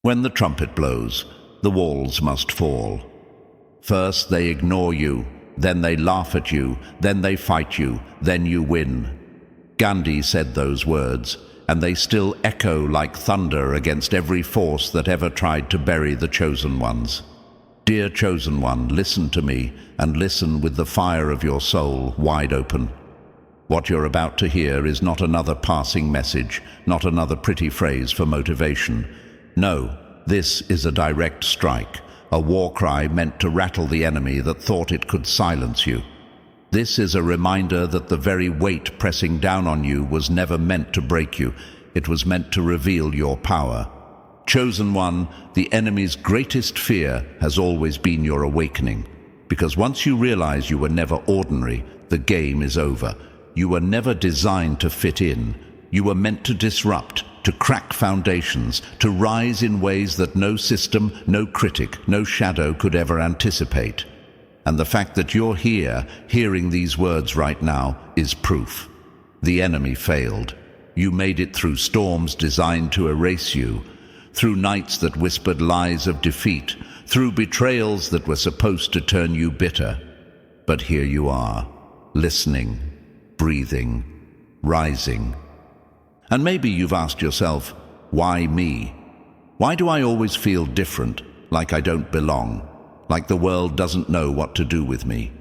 When the trumpet blows, the walls must fall. First they ignore you, then they laugh at you, then they fight you, then you win. Gandhi said those words, and they still echo like thunder against every force that ever tried to bury the chosen ones. Dear chosen one, listen to me, and listen with the fire of your soul wide open. What you're about to hear is not another passing message, not another pretty phrase for motivation. No, this is a direct strike, a war cry meant to rattle the enemy that thought it could silence you. This is a reminder that the very weight pressing down on you was never meant to break you. It was meant to reveal your power. Chosen one, the enemy's greatest fear has always been your awakening. Because once you realize you were never ordinary, the game is over. You were never designed to fit in. You were meant to disrupt, to crack foundations, to rise in ways that no system, no critic, no shadow could ever anticipate. And the fact that you're here, hearing these words right now, is proof. The enemy failed. You made it through storms designed to erase you, through nights that whispered lies of defeat, through betrayals that were supposed to turn you bitter. But here you are, listening, breathing, rising. And maybe you've asked yourself, why me? Why do I always feel different, like I don't belong, like the world doesn't know what to do with me?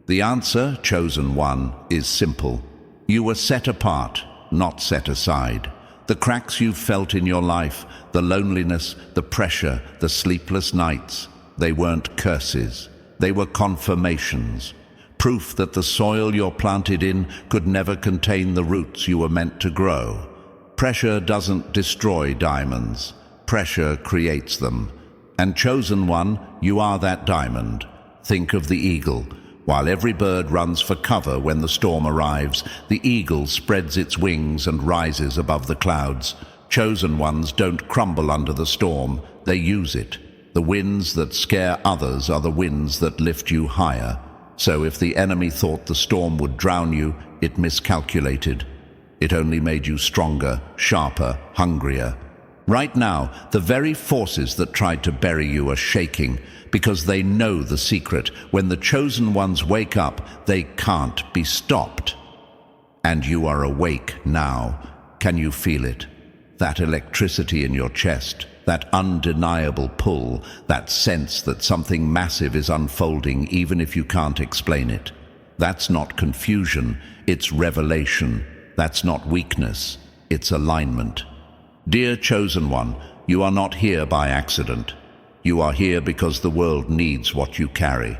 The answer, chosen one, is simple. You were set apart, not set aside. The cracks you've felt in your life, the loneliness, the pressure, the sleepless nights, they weren't curses. They were confirmations. Proof that the soil you're planted in could never contain the roots you were meant to grow. Pressure doesn't destroy diamonds. Pressure creates them. And chosen one, you are that diamond. Think of the eagle. While every bird runs for cover when the storm arrives, the eagle spreads its wings and rises above the clouds. Chosen ones don't crumble under the storm, they use it. The winds that scare others are the winds that lift you higher. So if the enemy thought the storm would drown you, it miscalculated. It only made you stronger, sharper, hungrier. Right now, the very forces that tried to bury you are shaking because they know the secret. When the chosen ones wake up, they can't be stopped. And you are awake now. Can you feel it? That electricity in your chest, that undeniable pull, that sense that something massive is unfolding even if you can't explain it. That's not confusion, it's revelation. That's not weakness, it's alignment. Dear chosen one, you are not here by accident. You are here because the world needs what you carry.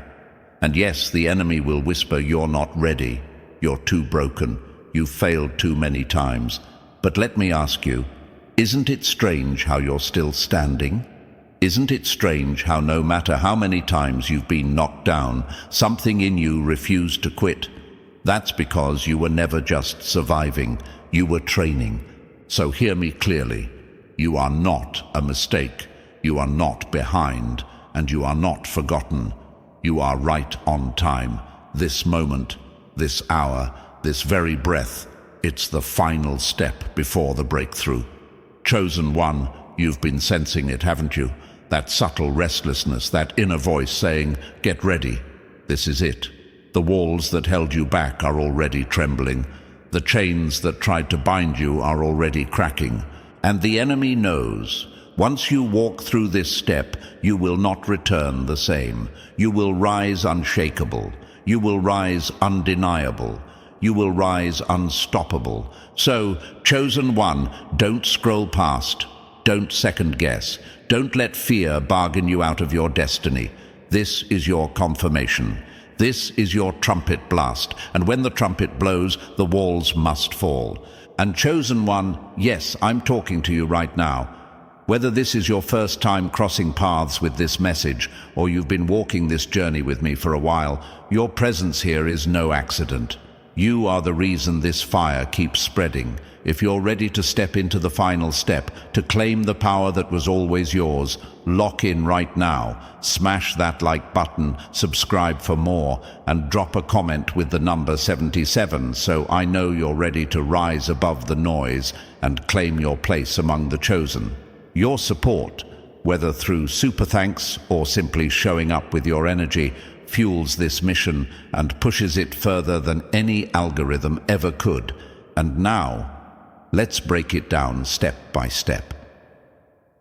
And yes, the enemy will whisper, you're not ready, you're too broken, you've failed too many times. But let me ask you, isn't it strange how you're still standing? Isn't it strange how no matter how many times you've been knocked down, something in you refused to quit? That's because you were never just surviving, you were training. So hear me clearly. You are not a mistake. You are not behind, and you are not forgotten. You are right on time. This moment, this hour, this very breath, it's the final step before the breakthrough. Chosen one, you've been sensing it, haven't you? That subtle restlessness, that inner voice saying, get ready. This is it. The walls that held you back are already trembling. The chains that tried to bind you are already cracking. And the enemy knows. Once you walk through this step, you will not return the same. You will rise unshakable. You will rise undeniable. You will rise unstoppable. So, chosen one, don't scroll past. Don't second guess. Don't let fear bargain you out of your destiny. This is your confirmation. This is your trumpet blast, and when the trumpet blows, the walls must fall. And chosen one, yes, I'm talking to you right now. Whether this is your first time crossing paths with this message, or you've been walking this journey with me for a while, your presence here is no accident. You are the reason this fire keeps spreading. If you're ready to step into the final step, to claim the power that was always yours, lock in right now. Smash that like button, subscribe for more, and drop a comment with the number 77 so I know you're ready to rise above the noise and claim your place among the chosen. Your support, whether through super thanks or simply showing up with your energy, fuels this mission and pushes it further than any algorithm ever could. And now, let's break it down step by step.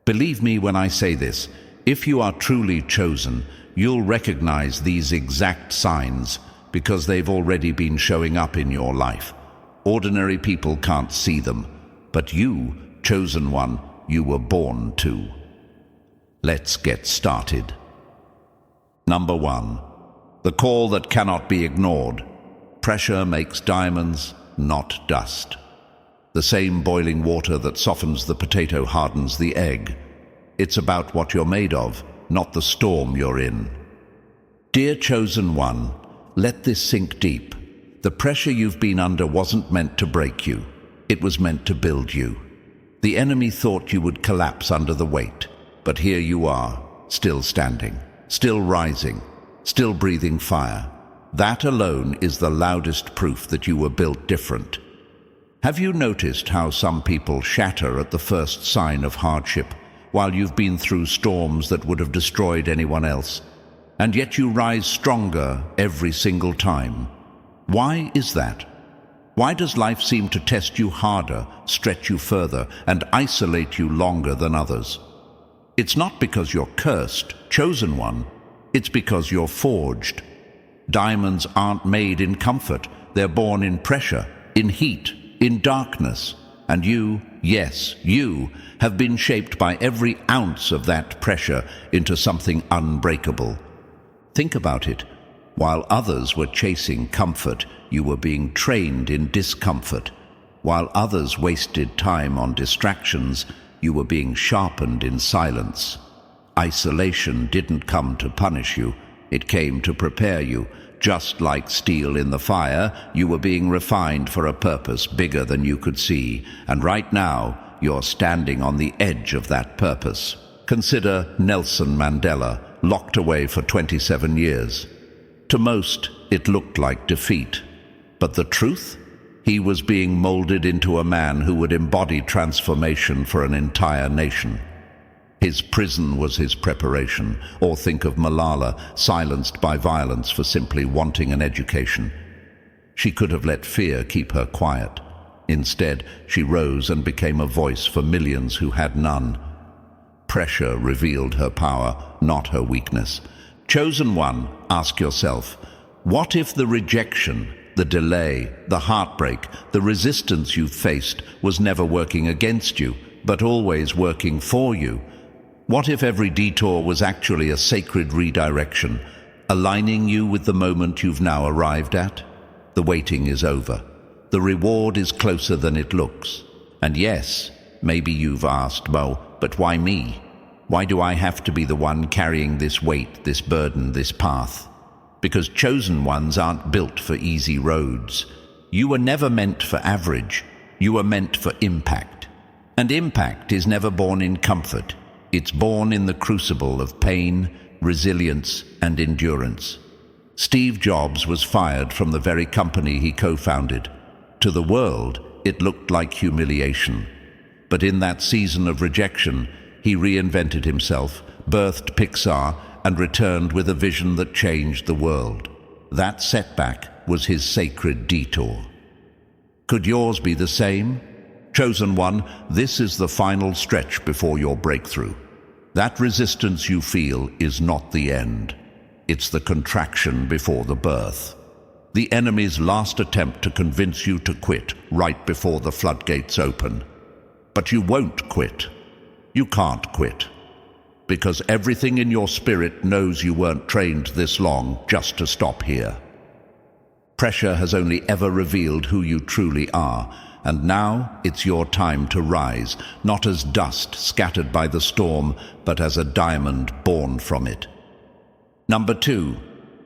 Believe me when I say this, if you are truly chosen, you'll recognize these exact signs because they've already been showing up in your life. Ordinary people can't see them, but you, chosen one, you were born to. Let's get started. Number 1. The call that cannot be ignored. Pressure makes diamonds, not dust. The same boiling water that softens the potato hardens the egg. It's about what you're made of, not the storm you're in. Dear chosen one, let this sink deep. The pressure you've been under wasn't meant to break you. It was meant to build you. The enemy thought you would collapse under the weight, but here you are, still standing, still rising, still breathing fire. That alone is the loudest proof that you were built different. Have you noticed how some people shatter at the first sign of hardship, while you've been through storms that would have destroyed anyone else? And yet you rise stronger every single time. Why is that? Why does life seem to test you harder, stretch you further, and isolate you longer than others? It's not because you're cursed, chosen one. It's because you're forged. Diamonds aren't made in comfort. They're born in pressure, in heat, in darkness. And you, yes, you, have been shaped by every ounce of that pressure into something unbreakable. Think about it. While others were chasing comfort, you were being trained in discomfort. While others wasted time on distractions, you were being sharpened in silence. Isolation didn't come to punish you. It came to prepare you. Just like steel in the fire, you were being refined for a purpose bigger than you could see. And right now, you're standing on the edge of that purpose. Consider Nelson Mandela, locked away for 27 years. To most, it looked like defeat. But the truth? He was being molded into a man who would embody transformation for an entire nation. His prison was his preparation. Or think of Malala, silenced by violence for simply wanting an education. She could have let fear keep her quiet. Instead, she rose and became a voice for millions who had none. Pressure revealed her power, not her weakness. Chosen one, ask yourself, what if the rejection, the delay, the heartbreak, the resistance you faced was never working against you, but always working for you? What if every detour was actually a sacred redirection, aligning you with the moment you've now arrived at? The waiting is over. The reward is closer than it looks. And yes, maybe you've asked, well, but why me? Why do I have to be the one carrying this weight, this burden, this path? Because chosen ones aren't built for easy roads. You were never meant for average. You were meant for impact. And impact is never born in comfort. It's born in the crucible of pain, resilience, and endurance. Steve Jobs was fired from the very company he co-founded. To the world, it looked like humiliation. But in that season of rejection, he reinvented himself, birthed Pixar, and returned with a vision that changed the world. That setback was his sacred detour. Could yours be the same? Chosen one, this is the final stretch before your breakthrough. That resistance you feel is not the end. It's the contraction before the birth. The enemy's last attempt to convince you to quit right before the floodgates open. But you won't quit. You can't quit. Because everything in your spirit knows you weren't trained this long just to stop here. Pressure has only ever revealed who you truly are, and now it's your time to rise, not as dust scattered by the storm, but as a diamond born from it. Number 2,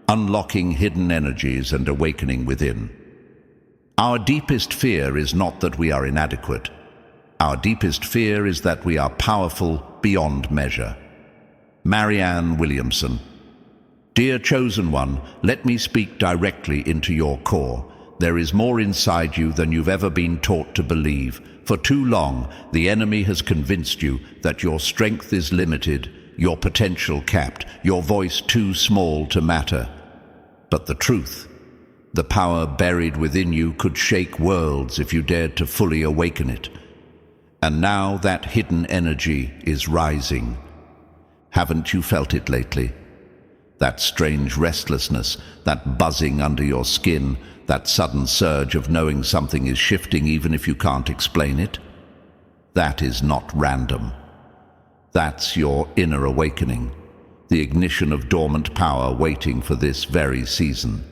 unlocking hidden energies and awakening within. Our deepest fear is not that we are inadequate. Our deepest fear is that we are powerful beyond measure. Marianne Williamson. Dear chosen one, let me speak directly into your core. There is more inside you than you've ever been taught to believe. For too long, the enemy has convinced you that your strength is limited, your potential capped, your voice too small to matter. But the truth, the power buried within you, could shake worlds if you dared to fully awaken it. And now that hidden energy is rising. Haven't you felt it lately? That strange restlessness, that buzzing under your skin, that sudden surge of knowing something is shifting even if you can't explain it? That is not random. That's your inner awakening, the ignition of dormant power waiting for this very season.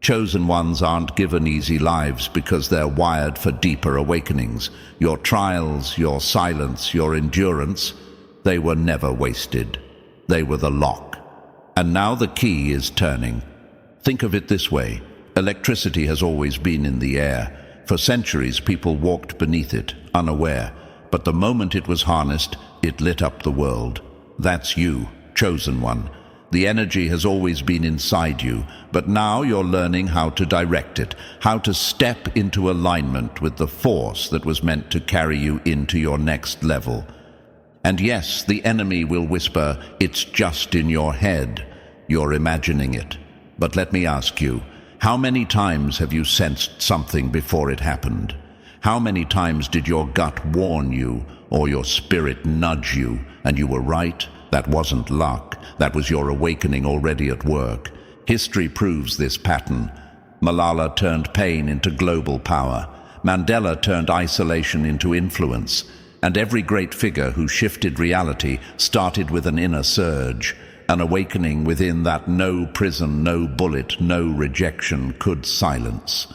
Chosen ones aren't given easy lives because they're wired for deeper awakenings. Your trials, your silence, your endurance, they were never wasted. They were the lock. And now the key is turning. Think of it this way. Electricity has always been in the air. For centuries, people walked beneath it, unaware. But the moment it was harnessed, it lit up the world. That's you, chosen one. The energy has always been inside you, but now you're learning how to direct it, how to step into alignment with the force that was meant to carry you into your next level. And yes, the enemy will whisper, it's just in your head. You're imagining it. But let me ask you, how many times have you sensed something before it happened? How many times did your gut warn you, or your spirit nudge you, and you were right? That wasn't luck. That was your awakening already at work. History proves this pattern. Malala turned pain into global power. Mandela turned isolation into influence. And every great figure who shifted reality started with an inner surge, an awakening within that no prison, no bullet, no rejection could silence.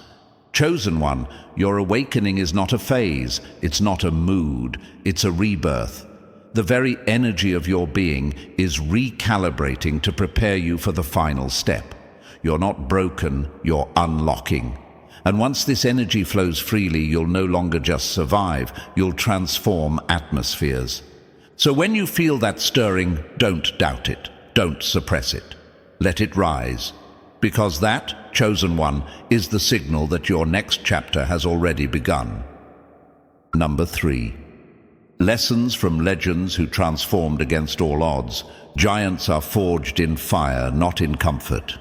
Chosen one, your awakening is not a phase, it's not a mood, it's a rebirth. The very energy of your being is recalibrating to prepare you for the final step. You're not broken, you're unlocking. And once this energy flows freely, you'll no longer just survive, you'll transform atmospheres. So when you feel that stirring, don't doubt it, don't suppress it. Let it rise, because that, chosen one, is the signal that your next chapter has already begun. Number 3. Lessons from legends who transformed against all odds. Giants are forged in fire, not in comfort.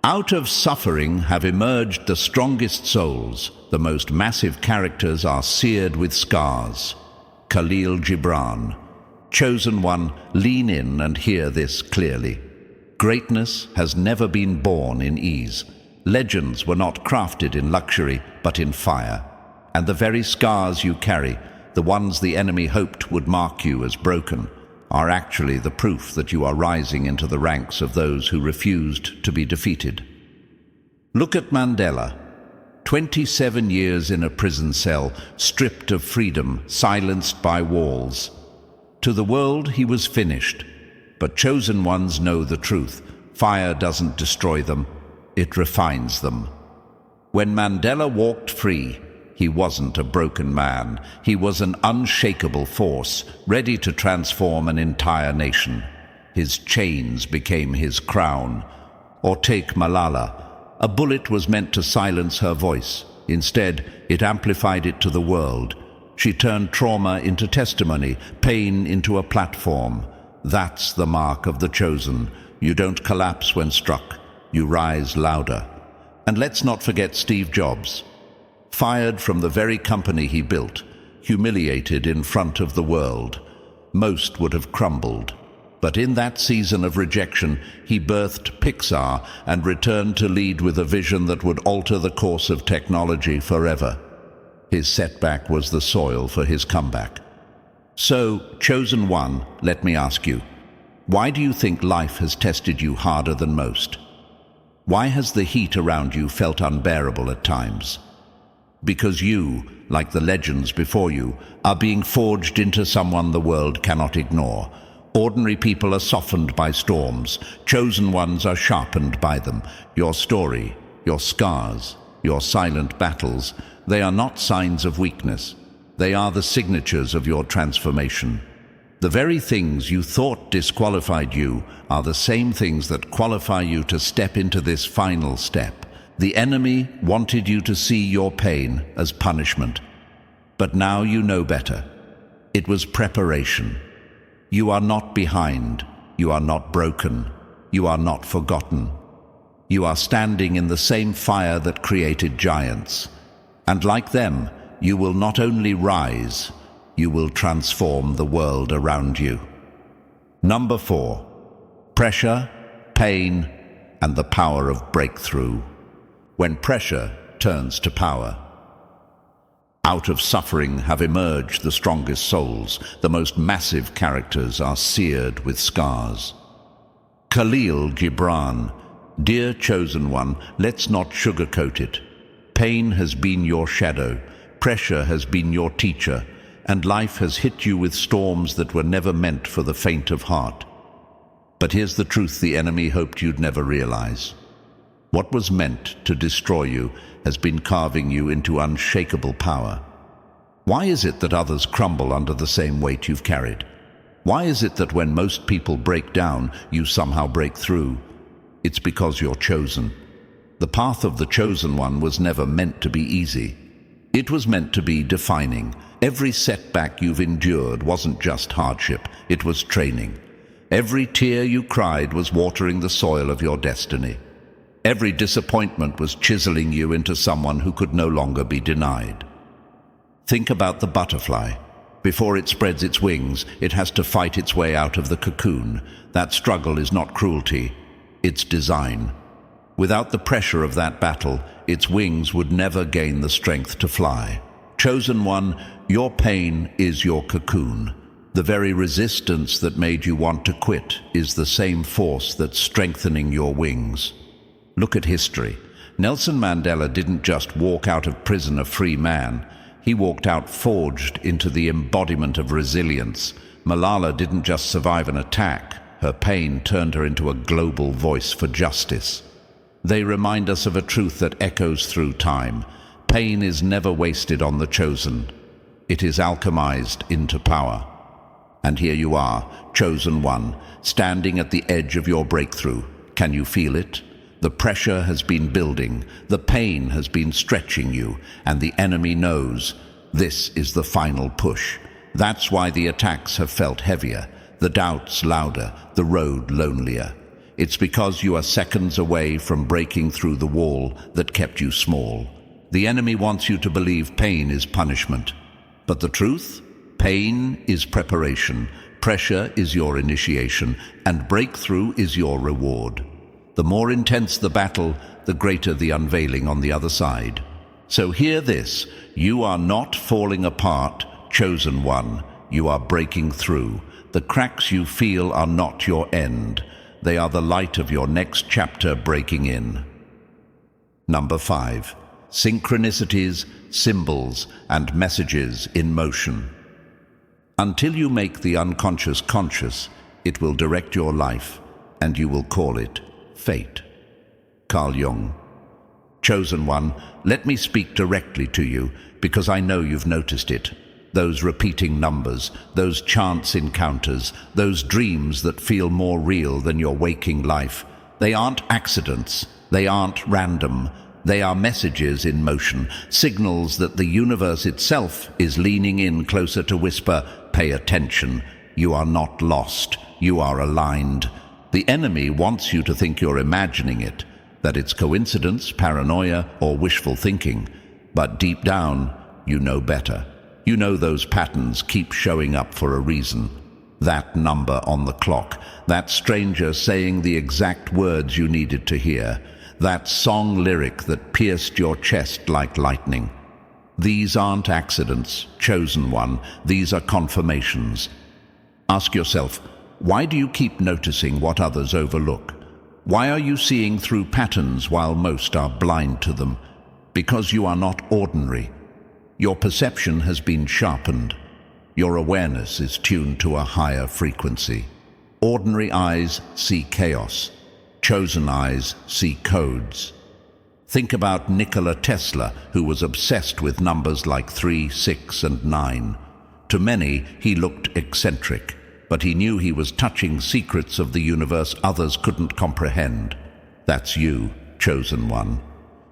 Out of suffering have emerged the strongest souls. The most massive characters are seared with scars. Khalil Gibran. Chosen one, lean in and hear this clearly. Greatness has never been born in ease. Legends were not crafted in luxury, but in fire. And the very scars you carry, the ones the enemy hoped would mark you as broken, are actually the proof that you are rising into the ranks of those who refused to be defeated. Look at Mandela. 27 years in a prison cell, stripped of freedom, silenced by walls. To the world, he was finished. But chosen ones know the truth. Fire doesn't destroy them, it refines them. When Mandela walked free, he wasn't a broken man. He was an unshakable force, ready to transform an entire nation. His chains became his crown. Or take Malala. A bullet was meant to silence her voice. Instead, it amplified it to the world. She turned trauma into testimony, pain into a platform. That's the mark of the chosen. You don't collapse when struck. You rise louder. And let's not forget Steve Jobs. Fired from the very company he built, humiliated in front of the world. Most would have crumbled. But in that season of rejection, he birthed Pixar and returned to lead with a vision that would alter the course of technology forever. His setback was the soil for his comeback. So, chosen one, let me ask you, why do you think life has tested you harder than most? Why has the heat around you felt unbearable at times? Because you, like the legends before you, are being forged into someone the world cannot ignore. Ordinary people are softened by storms. Chosen ones are sharpened by them. Your story, your scars, your silent battles, they are not signs of weakness. They are the signatures of your transformation. The very things you thought disqualified you are the same things that qualify you to step into this final step, The enemy wanted you to see your pain as punishment. But now you know better. It was preparation. You are not behind. You are not broken. You are not forgotten. You are standing in the same fire that created giants. And like them, you will not only rise, you will transform the world around you. Number 4. Pressure, pain, and the power of breakthrough. When pressure turns to power. Out of suffering have emerged the strongest souls. The most massive characters are seared with scars. Khalil Gibran, dear chosen one, let's not sugarcoat it. Pain has been your shadow, pressure has been your teacher, and life has hit you with storms that were never meant for the faint of heart. But here's the truth the enemy hoped you'd never realize. What was meant to destroy you has been carving you into unshakable power. Why is it that others crumble under the same weight you've carried? Why is it that when most people break down, you somehow break through? It's because you're chosen. The path of the chosen one was never meant to be easy. It was meant to be defining. Every setback you've endured wasn't just hardship, it was training. Every tear you cried was watering the soil of your destiny. Every disappointment was chiseling you into someone who could no longer be denied. Think about the butterfly. Before it spreads its wings, it has to fight its way out of the cocoon. That struggle is not cruelty, it's design. Without the pressure of that battle, its wings would never gain the strength to fly. Chosen one, your pain is your cocoon. The very resistance that made you want to quit is the same force that's strengthening your wings. Look at history. Nelson Mandela didn't just walk out of prison a free man. He walked out forged into the embodiment of resilience. Malala didn't just survive an attack. Her pain turned her into a global voice for justice. They remind us of a truth that echoes through time. Pain is never wasted on the chosen. It is alchemized into power. And here you are, chosen one, standing at the edge of your breakthrough. Can you feel it? The pressure has been building, the pain has been stretching you, and the enemy knows this is the final push. That's why the attacks have felt heavier, the doubts louder, the road lonelier. It's because you are seconds away from breaking through the wall that kept you small. The enemy wants you to believe pain is punishment. But the truth? Pain is preparation, pressure is your initiation, and breakthrough is your reward. The more intense the battle, the greater the unveiling on the other side. So hear this, you are not falling apart, chosen one. You are breaking through. The cracks you feel are not your end. They are the light of your next chapter breaking in. Number 5. Synchronicities, symbols, and messages in motion. Until you make the unconscious conscious, it will direct your life, and you will call it fate. Carl Jung. Chosen one, let me speak directly to you, because I know you've noticed it. Those repeating numbers, those chance encounters, those dreams that feel more real than your waking life. They aren't accidents, they aren't random. They are messages in motion, signals that the universe itself is leaning in closer to whisper, pay attention. You are not lost, you are aligned. The enemy wants you to think you're imagining it, that it's coincidence, paranoia, or wishful thinking. But deep down, you know better. You know those patterns keep showing up for a reason. That number on the clock, that stranger saying the exact words you needed to hear, that song lyric that pierced your chest like lightning. These aren't accidents, chosen one. These are confirmations. Ask yourself, why do you keep noticing what others overlook? Why are you seeing through patterns while most are blind to them? Because you are not ordinary. Your perception has been sharpened. Your awareness is tuned to a higher frequency. Ordinary eyes see chaos. Chosen eyes see codes. Think about Nikola Tesla, who was obsessed with numbers like 3, 6, and 9. To many, he looked eccentric, but he knew he was touching secrets of the universe others couldn't comprehend. That's you, chosen one.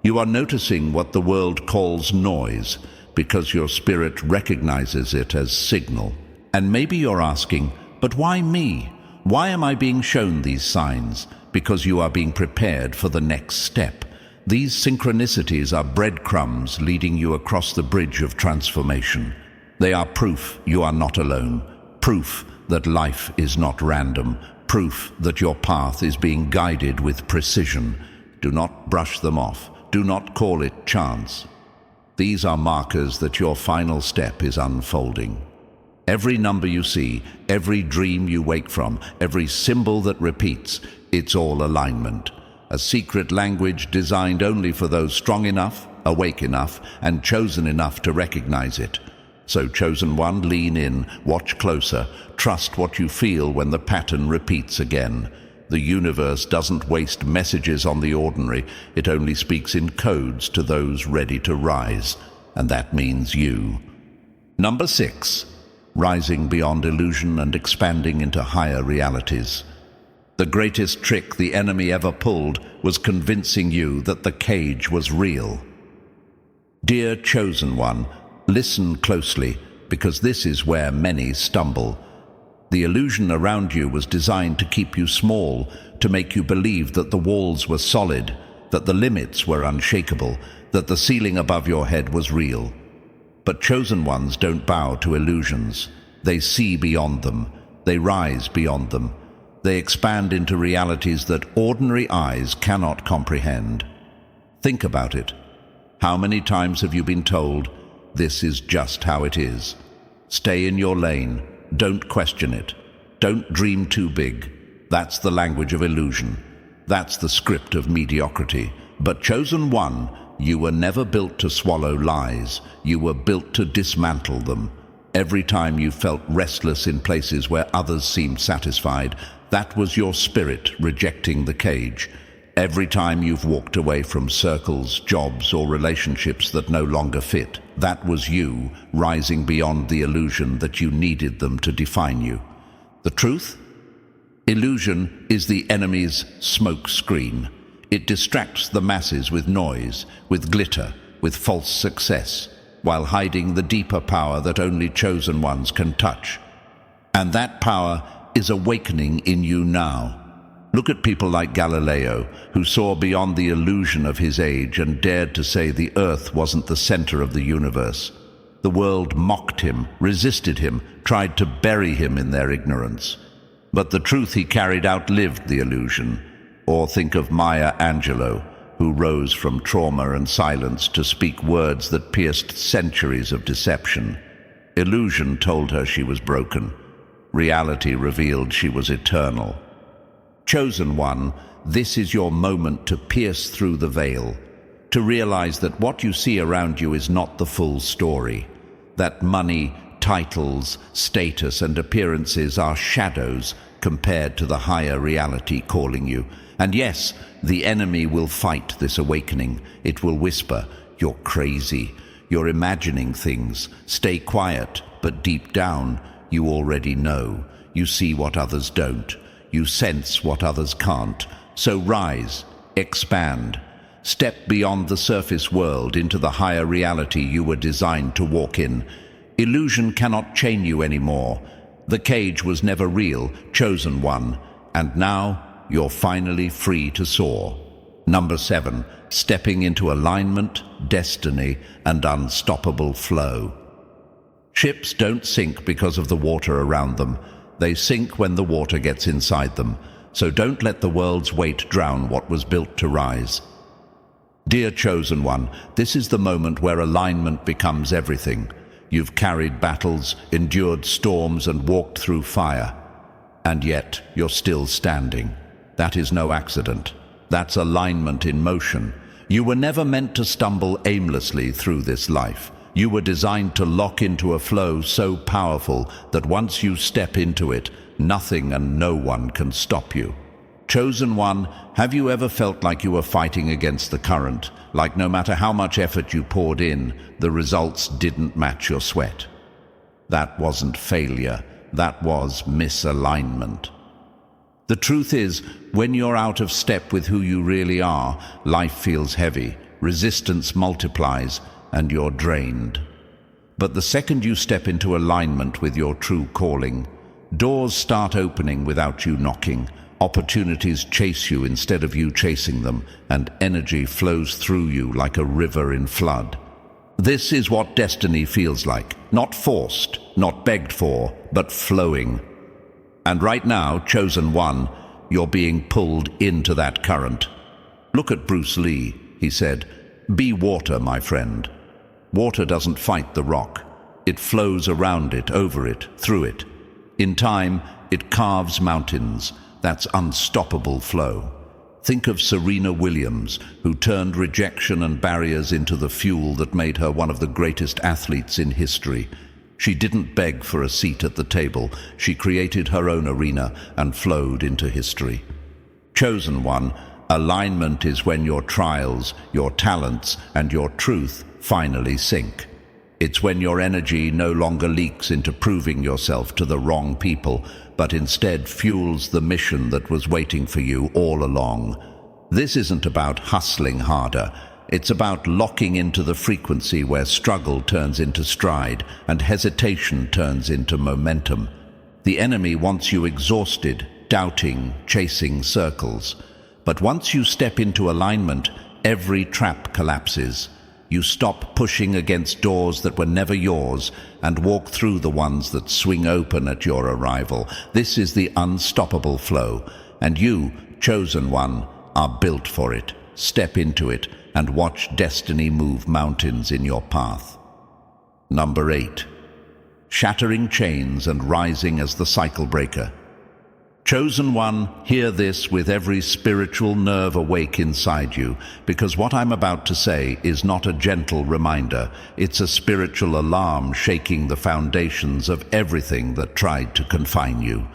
You are noticing what the world calls noise because your spirit recognizes it as signal. And maybe you're asking, but why me? Why am I being shown these signs? Because you are being prepared for the next step. These synchronicities are breadcrumbs leading you across the bridge of transformation. They are proof you are not alone, proof that life is not random, proof that your path is being guided with precision. Do not brush them off. Do not call it chance. These are markers that your final step is unfolding. Every number you see, every dream you wake from, every symbol that repeats, it's all alignment. A secret language designed only for those strong enough, awake enough, and chosen enough to recognize it. So, chosen one, lean in, watch closer, trust what you feel when the pattern repeats again. The universe doesn't waste messages on the ordinary, it only speaks in codes to those ready to rise. And that means you. Number 6. Rising beyond illusion and expanding into higher realities. The greatest trick the enemy ever pulled was convincing you that the cage was real. Dear chosen one, listen closely, because this is where many stumble. The illusion around you was designed to keep you small, to make you believe that the walls were solid, that the limits were unshakable, that the ceiling above your head was real. But chosen ones don't bow to illusions. They see beyond them. They rise beyond them. They expand into realities that ordinary eyes cannot comprehend. Think about it. How many times have you been told, "This is just how it is"? Stay in your lane. Don't question it. Don't dream too big. That's the language of illusion. That's the script of mediocrity. But chosen one, you were never built to swallow lies. You were built to dismantle them. Every time you felt restless in places where others seemed satisfied, that was your spirit rejecting the cage. Every time you've walked away from circles, jobs, or relationships that no longer fit, that was you rising beyond the illusion that you needed them to define you. The truth? Illusion is the enemy's smoke screen. It distracts the masses with noise, with glitter, with false success, while hiding the deeper power that only chosen ones can touch. And that power is awakening in you now. Look at people like Galileo, who saw beyond the illusion of his age and dared to say the earth wasn't the center of the universe. The world mocked him, resisted him, tried to bury him in their ignorance. But the truth he carried outlived the illusion. Or think of Maya Angelou, who rose from trauma and silence to speak words that pierced centuries of deception. Illusion told her she was broken. Reality revealed she was eternal. Chosen one, this is your moment to pierce through the veil, to realize that what you see around you is not the full story, that money, titles, status, and appearances are shadows compared to the higher reality calling you. And yes, the enemy will fight this awakening. It will whisper, "You're crazy. You're imagining things. Stay quiet." But deep down, you already know. You see what others don't. You sense what others can't. So rise, expand, step beyond the surface world into the higher reality you were designed to walk in. Illusion cannot chain you anymore. The cage was never real, chosen one, and now you're finally free to soar. Number 7, stepping into alignment, destiny, and unstoppable flow. Ships don't sink because of the water around them. They sink when the water gets inside them. So don't let the world's weight drown what was built to rise. Dear chosen one, this is the moment where alignment becomes everything. You've carried battles, endured storms, and walked through fire. And yet, you're still standing. That is no accident. That's alignment in motion. You were never meant to stumble aimlessly through this life. You were designed to lock into a flow so powerful that once you step into it, nothing and no one can stop you. Chosen one, have you ever felt like you were fighting against the current, like no matter how much effort you poured in, the results didn't match your sweat? That wasn't failure, that was misalignment. The truth is, when you're out of step with who you really are, life feels heavy. resistance multiplies, and you're drained. But the second you step into alignment with your true calling, doors start opening without you knocking. Opportunities chase you instead of you chasing them, and energy flows through you like a river in flood. This is what destiny feels like. Not forced, not begged for, but flowing. And right now, chosen one, you're being pulled into that current. Look at Bruce Lee, he said. Be water, my friend. Water doesn't fight the rock. It flows around it, over it, through it. In time, it carves mountains. That's unstoppable flow. Think of Serena Williams, who turned rejection and barriers into the fuel that made her one of the greatest athletes in history. She didn't beg for a seat at the table. She created her own arena and flowed into history. Chosen one, alignment is when your trials, your talents, and your truth finally sync. It's when your energy no longer leaks into proving yourself to the wrong people, but instead fuels the mission that was waiting for you all along. This isn't about hustling harder. It's about locking into the frequency where struggle turns into stride and hesitation turns into momentum. The enemy wants you exhausted, doubting, chasing circles. But once you step into alignment, every trap collapses. You stop pushing against doors that were never yours and walk through the ones that swing open at your arrival. This is the unstoppable flow, and you, chosen one, are built for it. Step into it and watch destiny move mountains in your path. Number 8. Shattering chains and rising as the cycle breaker. Chosen one, hear this with every spiritual nerve awake inside you, because what I'm about to say is not a gentle reminder. It's a spiritual alarm shaking the foundations of everything that tried to confine you.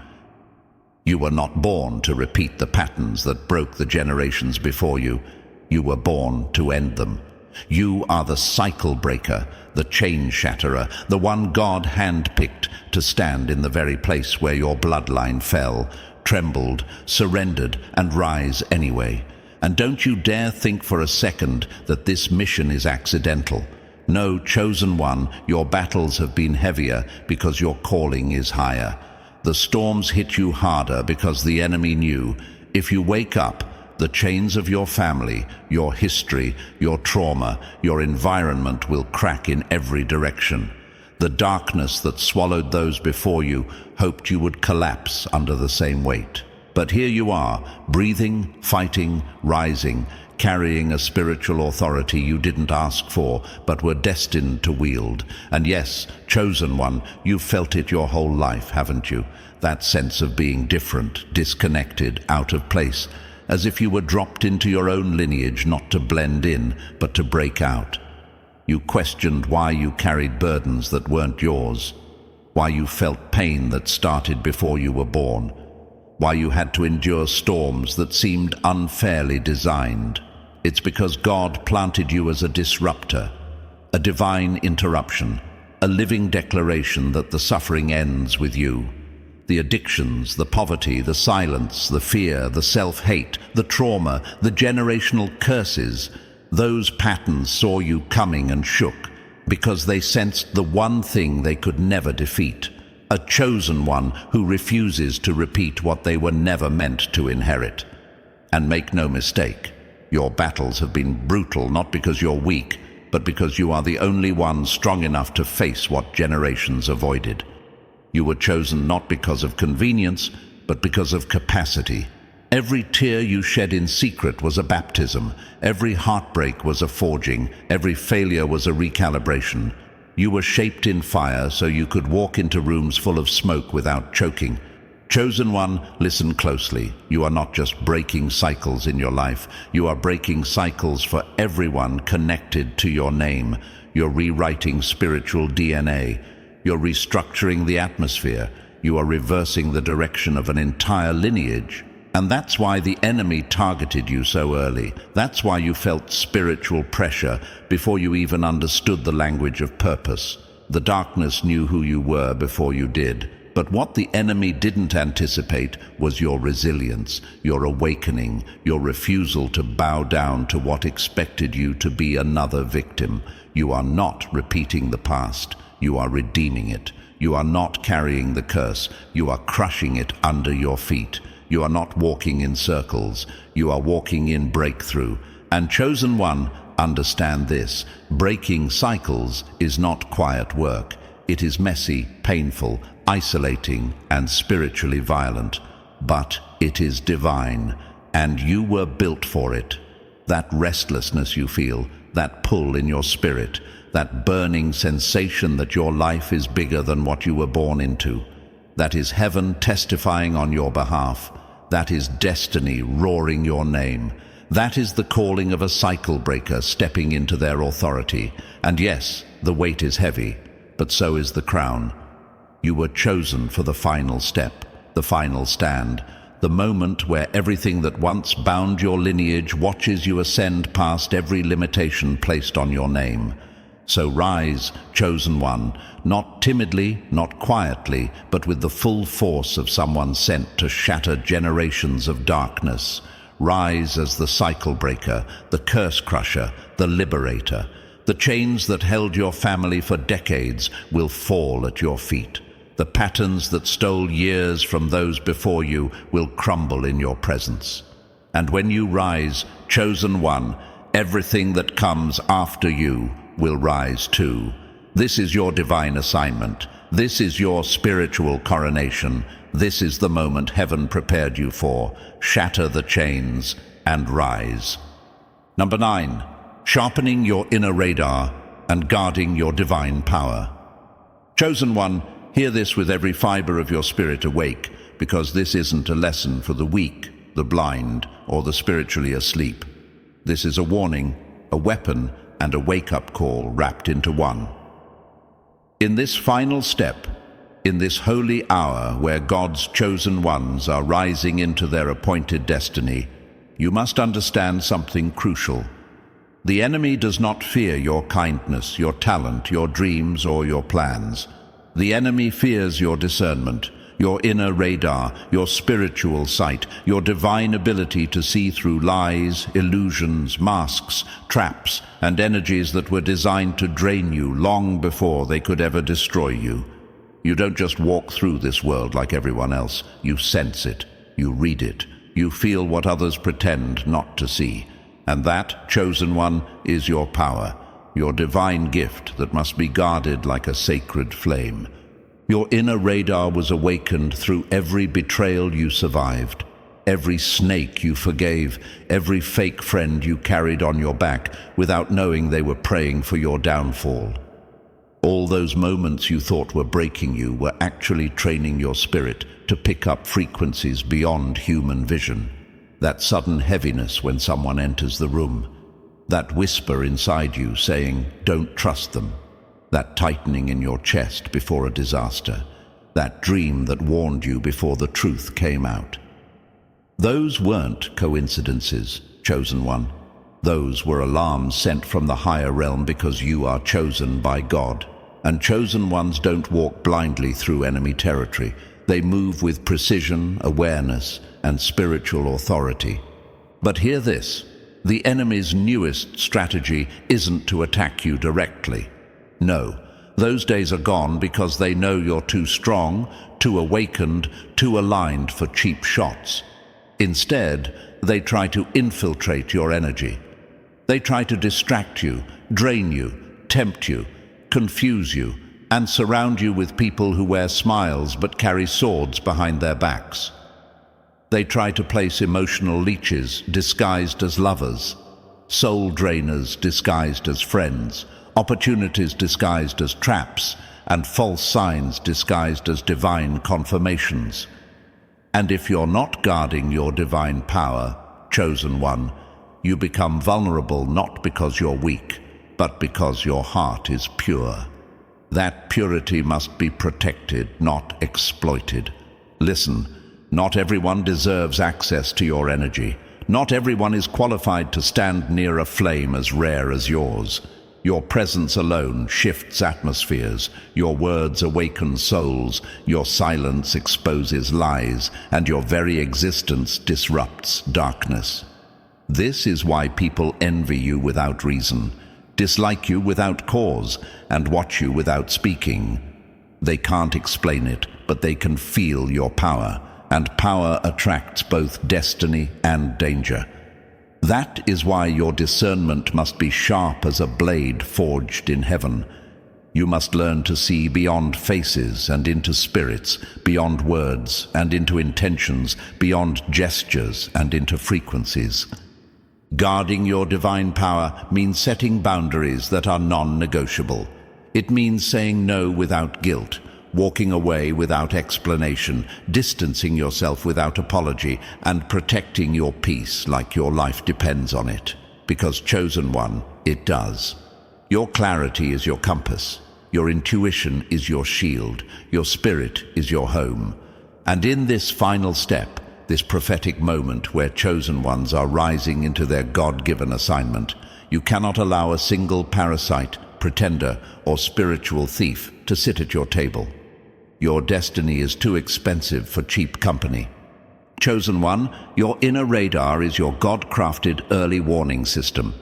You were not born to repeat the patterns that broke the generations before you. You were born to end them. You are the cycle breaker, the chain shatterer, the one God handpicked to stand in the very place where your bloodline fell, trembled, surrendered, and rise anyway. And don't you dare think for a second that this mission is accidental. No, chosen one, your battles have been heavier because your calling is higher. The storms hit you harder because the enemy knew, if you wake up, the chains of your family, your history, your trauma, your environment will crack in every direction. The darkness that swallowed those before you hoped you would collapse under the same weight. But here you are, breathing, fighting, rising, carrying a spiritual authority you didn't ask for, but were destined to wield. And yes, chosen one, you've felt it your whole life, haven't you? That sense of being different, disconnected, out of place, as if you were dropped into your own lineage, not to blend in, but to break out. You questioned why you carried burdens that weren't yours, why you felt pain that started before you were born, why you had to endure storms that seemed unfairly designed. It's because God planted you as a disruptor, a divine interruption, a living declaration that the suffering ends with you. The addictions, the poverty, the silence, the fear, the self-hate, the trauma, the generational curses, those patterns saw you coming and shook because they sensed the one thing they could never defeat, a chosen one who refuses to repeat what they were never meant to inherit. And make no mistake, your battles have been brutal not because you're weak, but because you are the only one strong enough to face what generations avoided. You were chosen not because of convenience, but because of capacity. Every tear you shed in secret was a baptism. Every heartbreak was a forging. Every failure was a recalibration. You were shaped in fire so you could walk into rooms full of smoke without choking. Chosen one, listen closely. You are not just breaking cycles in your life. You are breaking cycles for everyone connected to your name. You're rewriting spiritual DNA. You're restructuring the atmosphere. You are reversing the direction of an entire lineage. And that's why the enemy targeted you so early. That's why you felt spiritual pressure before you even understood the language of purpose. The darkness knew who you were before you did. But what the enemy didn't anticipate was your resilience, your awakening, your refusal to bow down to what expected you to be another victim. You are not repeating the past, you are redeeming it. You are not carrying the curse, you are crushing it under your feet. You are not walking in circles, you are walking in breakthrough. And chosen one, understand this: breaking cycles is not quiet work. It is messy, painful, isolating, and spiritually violent. But it is divine, and you were built for it. That restlessness you feel, that pull in your spirit, that burning sensation that your life is bigger than what you were born into, that is heaven testifying on your behalf. That is destiny roaring your name. That is the calling of a cycle breaker stepping into their authority. And yes, the weight is heavy, but so is the crown. You were chosen for the final step, the final stand, the moment where everything that once bound your lineage watches you ascend past every limitation placed on your name. So rise, chosen one, not timidly, not quietly, but with the full force of someone sent to shatter generations of darkness. Rise as the cycle breaker, the curse crusher, the liberator. The chains that held your family for decades will fall at your feet. The patterns that stole years from those before you will crumble in your presence. And when you rise, chosen one, everything that comes after you will rise too. This is your divine assignment. This is your spiritual coronation. This is the moment heaven prepared you for. Shatter the chains and rise. Number 9, sharpening your inner radar and guarding your divine power. Chosen one, hear this with every fiber of your spirit awake, because this isn't a lesson for the weak, the blind, or the spiritually asleep. This is a warning, a weapon, and a wake-up call wrapped into one. In this final step, in this holy hour where God's chosen ones are rising into their appointed destiny, you must understand something crucial. The enemy does not fear your kindness, your talent, your dreams, or your plans. The enemy fears your discernment, your inner radar, your spiritual sight, your divine ability to see through lies, illusions, masks, traps, and energies that were designed to drain you long before they could ever destroy you. You don't just walk through this world like everyone else. You sense it, you read it, you feel what others pretend not to see. And that, chosen one, is your power, your divine gift that must be guarded like a sacred flame. Your inner radar was awakened through every betrayal you survived, every snake you forgave, every fake friend you carried on your back without knowing they were praying for your downfall. All those moments you thought were breaking you were actually training your spirit to pick up frequencies beyond human vision. That sudden heaviness when someone enters the room, that whisper inside you saying, "Don't trust them," that tightening in your chest before a disaster, that dream that warned you before the truth came out. Those weren't coincidences, chosen one. Those were alarms sent from the higher realm because you are chosen by God. And chosen ones don't walk blindly through enemy territory. They move with precision, awareness, and spiritual authority. But hear this, the enemy's newest strategy isn't to attack you directly. No, those days are gone because they know you're too strong, too awakened, too aligned for cheap shots. Instead, they try to infiltrate your energy. They try to distract you, drain you, tempt you, confuse you, and surround you with people who wear smiles but carry swords behind their backs. They try to place emotional leeches disguised as lovers, soul drainers disguised as friends, opportunities disguised as traps, and false signs disguised as divine confirmations. And if you're not guarding your divine power, chosen one, you become vulnerable not because you're weak, but because your heart is pure. That purity must be protected, not exploited. Listen, not everyone deserves access to your energy. Not everyone is qualified to stand near a flame as rare as yours. Your presence alone shifts atmospheres, your words awaken souls, your silence exposes lies, and your very existence disrupts darkness. This is why people envy you without reason, dislike you without cause, and watch you without speaking. They can't explain it, but they can feel your power, and power attracts both destiny and danger. That is why your discernment must be sharp as a blade forged in heaven. You must learn to see beyond faces and into spirits, beyond words and into intentions, beyond gestures and into frequencies. Guarding your divine power means setting boundaries that are non-negotiable. It means saying no without guilt, walking away without explanation, distancing yourself without apology, and protecting your peace like your life depends on it. Because, chosen one, it does. Your clarity is your compass. Your intuition is your shield. Your spirit is your home. And in this final step, this prophetic moment where chosen ones are rising into their God-given assignment, you cannot allow a single parasite, pretender, or spiritual thief to sit at your table. Your destiny is too expensive for cheap company. Chosen one, your inner radar is your God-crafted early warning system.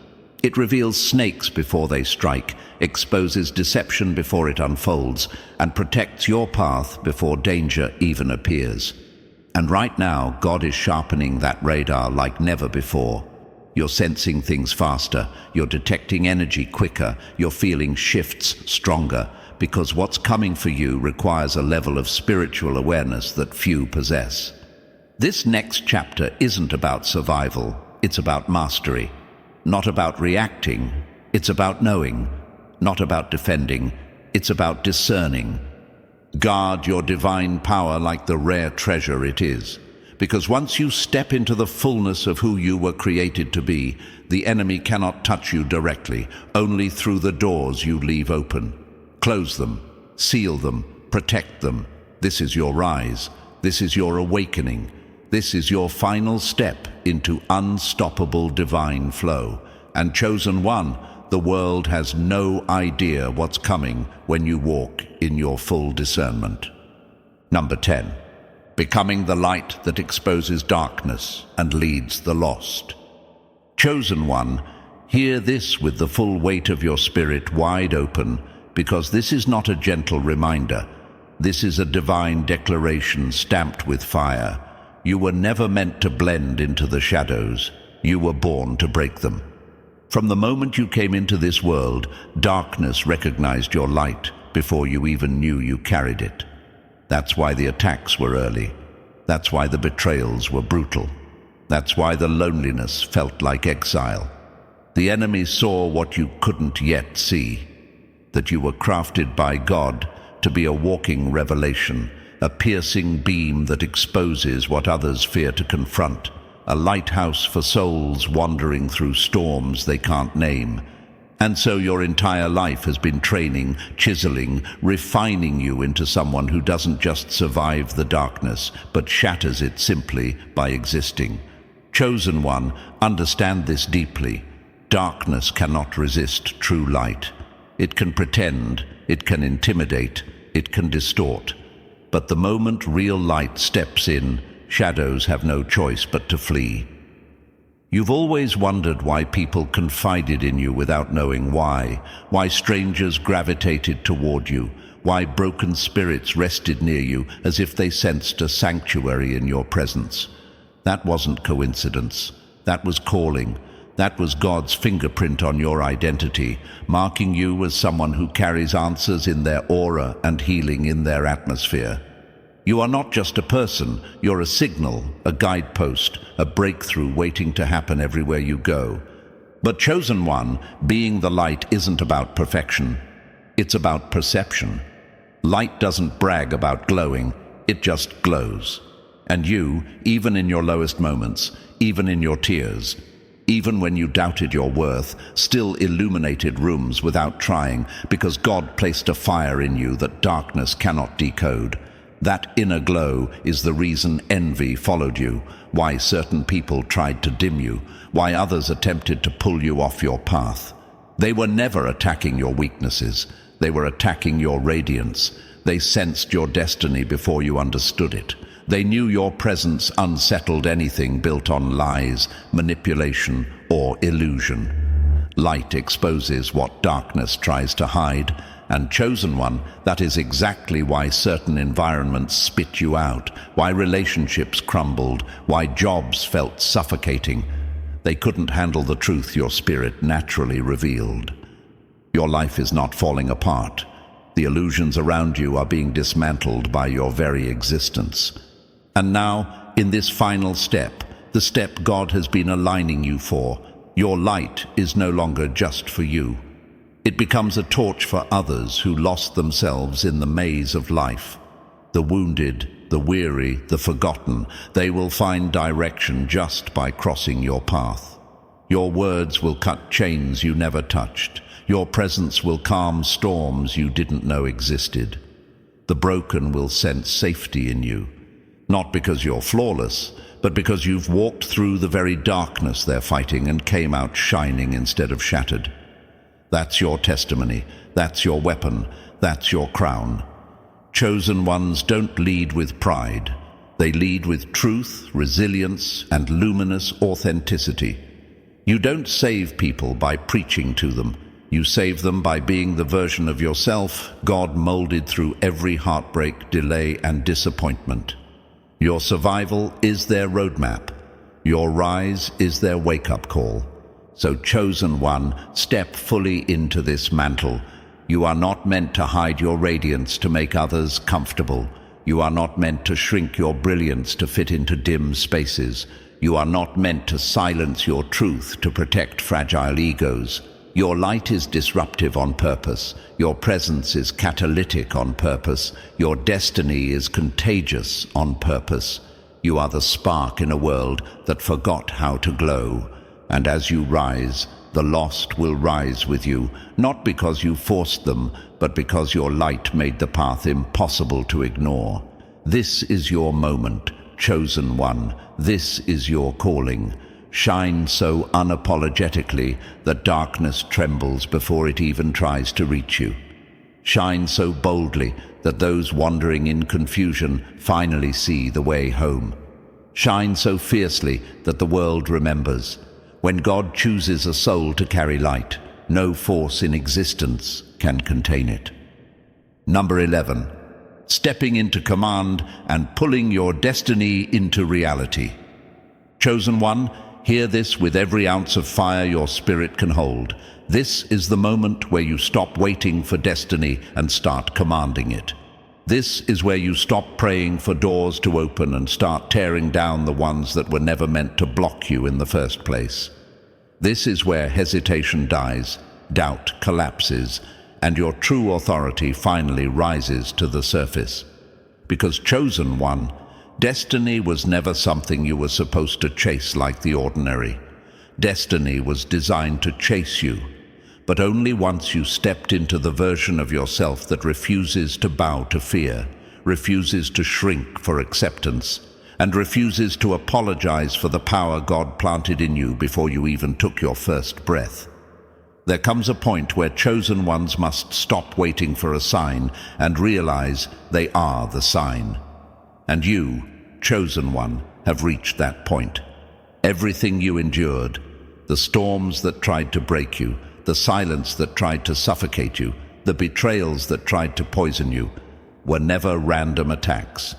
It reveals snakes before they strike, exposes deception before it unfolds, and protects your path before danger even appears. And right now, God is sharpening that radar like never before. You're sensing things faster, you're detecting energy quicker, you're feeling shifts stronger, because what's coming for you requires a level of spiritual awareness that few possess. This next chapter isn't about survival, it's about mastery. Not about reacting, it's about knowing. Not about defending, it's about discerning. Guard your divine power like the rare treasure it is. Because once you step into the fullness of who you were created to be, the enemy cannot touch you directly, only through the doors you leave open. Close them, seal them, protect them. This is your rise. This is your awakening. This is your final step into unstoppable divine flow. And chosen one, the world has no idea what's coming when you walk in your full discernment. Number 10. Becoming the light that exposes darkness and leads the lost. Chosen one, hear this with the full weight of your spirit wide open, because this is not a gentle reminder. This is a divine declaration stamped with fire. You were never meant to blend into the shadows. You were born to break them. From the moment you came into this world, darkness recognized your light before you even knew you carried it. That's why the attacks were early. That's why the betrayals were brutal. That's why the loneliness felt like exile. The enemy saw what you couldn't yet see, that you were crafted by God to be a walking revelation, a piercing beam that exposes what others fear to confront, a lighthouse for souls wandering through storms they can't name. And so your entire life has been training, chiseling, refining you into someone who doesn't just survive the darkness, but shatters it simply by existing. Chosen one, understand this deeply. Darkness cannot resist true light. It can pretend, it can intimidate, it can distort. But the moment real light steps in, shadows have no choice but to flee. You've always wondered why people confided in you without knowing why strangers gravitated toward you, why broken spirits rested near you as if they sensed a sanctuary in your presence. That wasn't coincidence. That was calling. That was God's fingerprint on your identity, marking you as someone who carries answers in their aura and healing in their atmosphere. You are not just a person, you're a signal, a guidepost, a breakthrough waiting to happen everywhere you go. But chosen one, being the light isn't about perfection. It's about perception. Light doesn't brag about glowing, it just glows. And you, even in your lowest moments, even in your tears, even when you doubted your worth, still illuminated rooms without trying, because God placed a fire in you that darkness cannot decode. That inner glow is the reason envy followed you, why certain people tried to dim you, why others attempted to pull you off your path. They were never attacking your weaknesses. They were attacking your radiance. They sensed your destiny before you understood it. They knew your presence unsettled anything built on lies, manipulation, or illusion. Light exposes what darkness tries to hide, and Chosen One, that is exactly why certain environments spit you out, why relationships crumbled, why jobs felt suffocating. They couldn't handle the truth your spirit naturally revealed. Your life is not falling apart. The illusions around you are being dismantled by your very existence. And now, in this final step, the step God has been aligning you for, your light is no longer just for you. It becomes a torch for others who lost themselves in the maze of life. The wounded, the weary, the forgotten, they will find direction just by crossing your path. Your words will cut chains you never touched. Your presence will calm storms you didn't know existed. The broken will sense safety in you, not because you're flawless, but because you've walked through the very darkness they're fighting and came out shining instead of shattered. That's your testimony, that's your weapon, that's your crown. Chosen ones don't lead with pride. They lead with truth, resilience, and luminous authenticity. You don't save people by preaching to them. You save them by being the version of yourself God molded through every heartbreak, delay, and disappointment. Your survival is their roadmap. Your rise is their wake-up call. So, Chosen One, step fully into this mantle. You are not meant to hide your radiance to make others comfortable. You are not meant to shrink your brilliance to fit into dim spaces. You are not meant to silence your truth to protect fragile egos. Your light is disruptive on purpose. Your presence is catalytic on purpose. Your destiny is contagious on purpose. You are the spark in a world that forgot how to glow. And as you rise, the lost will rise with you, not because you forced them, but because your light made the path impossible to ignore. This is your moment, Chosen One. This is your calling. Shine so unapologetically that darkness trembles before it even tries to reach you. Shine so boldly that those wandering in confusion finally see the way home. Shine so fiercely that the world remembers. When God chooses a soul to carry light, no force in existence can contain it. Number 11. Stepping into command and pulling your destiny into reality. Chosen One, hear this with every ounce of fire your spirit can hold. This is the moment where you stop waiting for destiny and start commanding it. This is where you stop praying for doors to open and start tearing down the ones that were never meant to block you in the first place. This is where hesitation dies, doubt collapses, and your true authority finally rises to the surface. Because Chosen One, destiny was never something you were supposed to chase like the ordinary. Destiny was designed to chase you, but only once you stepped into the version of yourself that refuses to bow to fear, refuses to shrink for acceptance, and refuses to apologize for the power God planted in you before you even took your first breath. There comes a point where Chosen Ones must stop waiting for a sign and realize they are the sign. And you, Chosen One, have reached that point. Everything you endured, the storms that tried to break you, the silence that tried to suffocate you, the betrayals that tried to poison you, were never random attacks.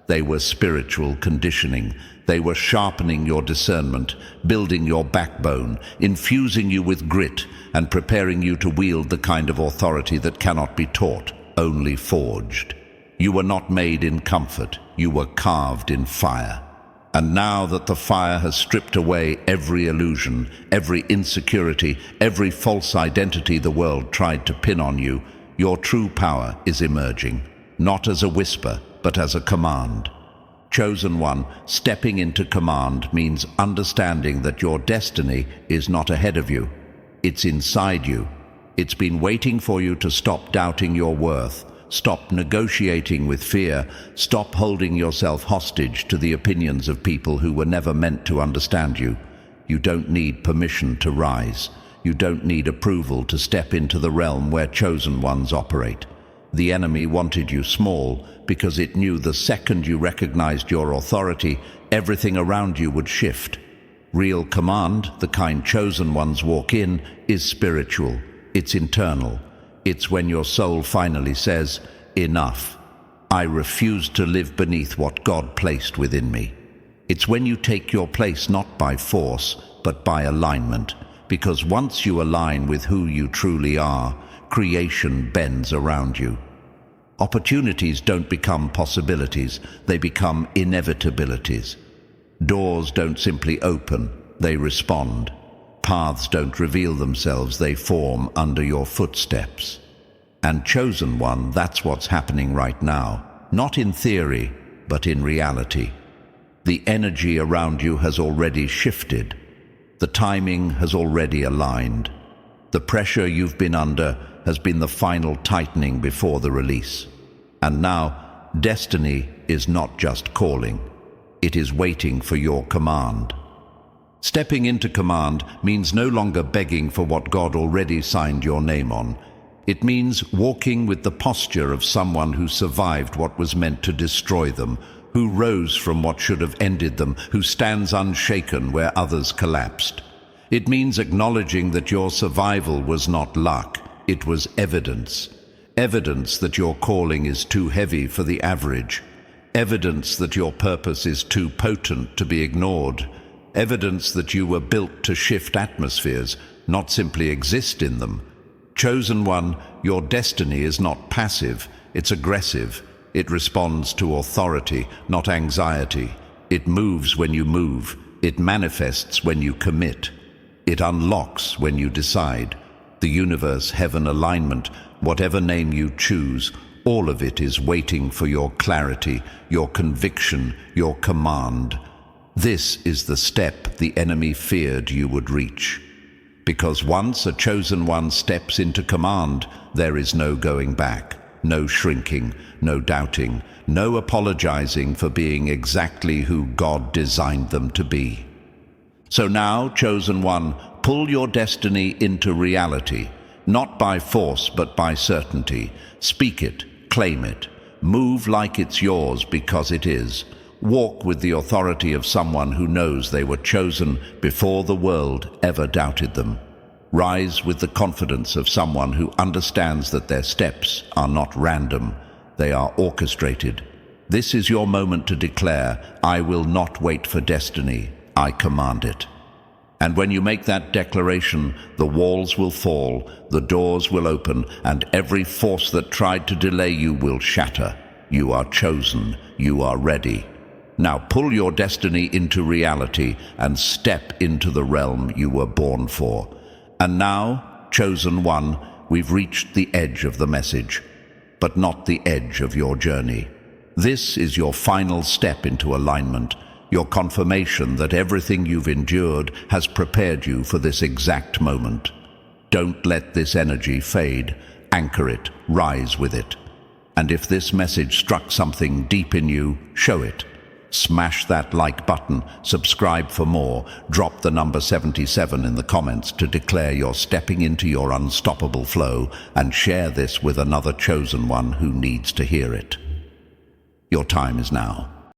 They were spiritual conditioning. They were sharpening your discernment, building your backbone, infusing you with grit, and preparing you to wield the kind of authority that cannot be taught, only forged. You were not made in comfort. You were carved in fire. And now that the fire has stripped away every illusion, every insecurity, every false identity the world tried to pin on you, your true power is emerging, not as a whisper, but as a command. Chosen One, stepping into command means understanding that your destiny is not ahead of you. It's inside you. It's been waiting for you to stop doubting your worth, stop negotiating with fear, stop holding yourself hostage to the opinions of people who were never meant to understand you. You don't need permission to rise. You don't need approval to step into the realm where chosen ones operate. The enemy wanted you small because it knew the second you recognized your authority, everything around you would shift. Real command, the kind chosen ones walk in, is spiritual. It's internal. It's when your soul finally says, "Enough. I refuse to live beneath what God placed within me." It's when you take your place not by force, but by alignment. Because once you align with who you truly are, creation bends around you. Opportunities don't become possibilities, they become inevitabilities. Doors don't simply open, they respond. Paths don't reveal themselves, they form under your footsteps. And chosen one, that's what's happening right now. Not in theory, but in reality. The energy around you has already shifted. The timing has already aligned. The pressure you've been under has been the final tightening before the release. And now, destiny is not just calling. It is waiting for your command. Stepping into command means no longer begging for what God already signed your name on. It means walking with the posture of someone who survived what was meant to destroy them, who rose from what should have ended them, who stands unshaken where others collapsed. It means acknowledging that your survival was not luck, it was evidence. Evidence that your calling is too heavy for the average. Evidence that your purpose is too potent to be ignored. Evidence that you were built to shift atmospheres, not simply exist in them. Chosen one, your destiny is not passive, it's aggressive. It responds to authority, not anxiety. It moves when you move. It manifests when you commit. It unlocks when you decide. The universe, heaven, alignment, whatever name you choose, all of it is waiting for your clarity, your conviction, your command. This is the step the enemy feared you would reach. Because once a chosen one steps into command, there is no going back. No shrinking, no doubting, no apologizing for being exactly who God designed them to be. So now, chosen one, pull your destiny into reality, not by force but by certainty. Speak it, claim it, move like it's yours because it is. Walk with the authority of someone who knows they were chosen before the world ever doubted them. Rise with the confidence of someone who understands that their steps are not random, they are orchestrated. This is your moment to declare, "I will not wait for destiny, I command it." And when you make that declaration, the walls will fall, the doors will open, and every force that tried to delay you will shatter. You are chosen, you are ready. Now pull your destiny into reality and step into the realm you were born for. And now, chosen one, we've reached the edge of the message, but not the edge of your journey. This is your final step into alignment, your confirmation that everything you've endured has prepared you for this exact moment. Don't let this energy fade. Anchor it, rise with it. And if this message struck something deep in you, show it. Smash that like button, subscribe for more, drop the number 77 in the comments to declare you're stepping into your unstoppable flow, and share this with another chosen one who needs to hear it. Your time is now.